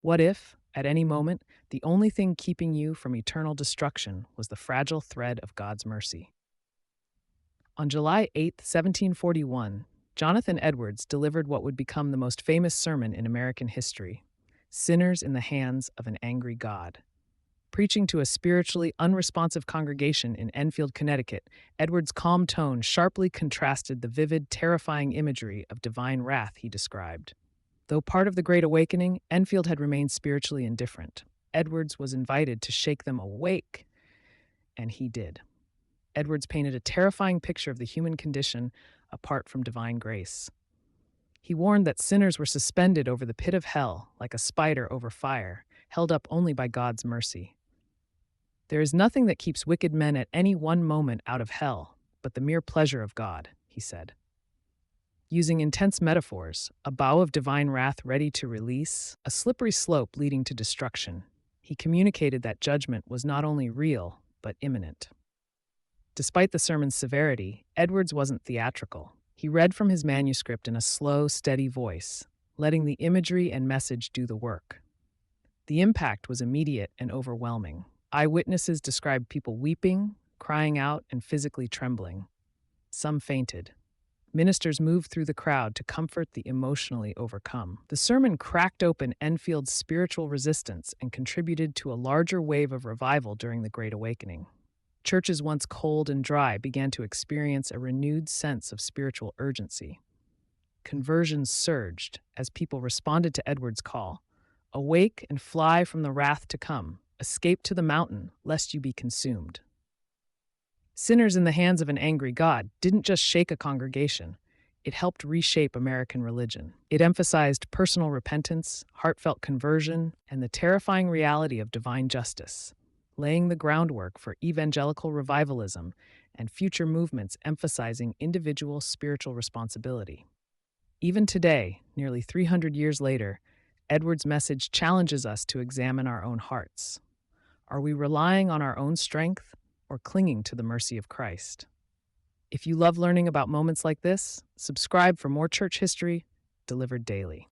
What if, at any moment, the only thing keeping you from eternal destruction was the fragile thread of God's mercy? On July 8, 1741, Jonathan Edwards delivered what would become the most famous sermon in American history, Sinners in the Hands of an Angry God. Preaching to a spiritually unresponsive congregation in Enfield, Connecticut, Edwards' calm tone sharply contrasted the vivid, terrifying imagery of divine wrath he described. Though part of the Great Awakening, Enfield had remained spiritually indifferent. Edwards was invited to shake them awake, and he did. Edwards painted a terrifying picture of the human condition apart from divine grace. He warned that sinners were suspended over the pit of hell like a spider over fire, held up only by God's mercy. There is nothing that keeps wicked men at any one moment out of hell but the mere pleasure of God, he said. Using intense metaphors, a bow of divine wrath ready to release, a slippery slope leading to destruction, he communicated that judgment was not only real, but imminent. Despite the sermon's severity, Edwards wasn't theatrical. He read from his manuscript in a slow, steady voice, letting the imagery and message do the work. The impact was immediate and overwhelming. Eyewitnesses described people weeping, crying out, and physically trembling. Some fainted. Ministers moved through the crowd to comfort the emotionally overcome. The sermon cracked open Enfield's spiritual resistance and contributed to a larger wave of revival during the Great Awakening. Churches once cold and dry began to experience a renewed sense of spiritual urgency. Conversions surged as people responded to Edwards' call. Awake and fly from the wrath to come. Escape to the mountain, lest you be consumed. Sinners in the Hands of an Angry God didn't just shake a congregation. It helped reshape American religion. It emphasized personal repentance, heartfelt conversion, and the terrifying reality of divine justice, laying the groundwork for evangelical revivalism and future movements emphasizing individual spiritual responsibility. Even today, nearly 300 years later, Edwards' message challenges us to examine our own hearts. Are we relying on our own strength or clinging to the mercy of Christ? If you love learning about moments like this, subscribe for more church history delivered daily.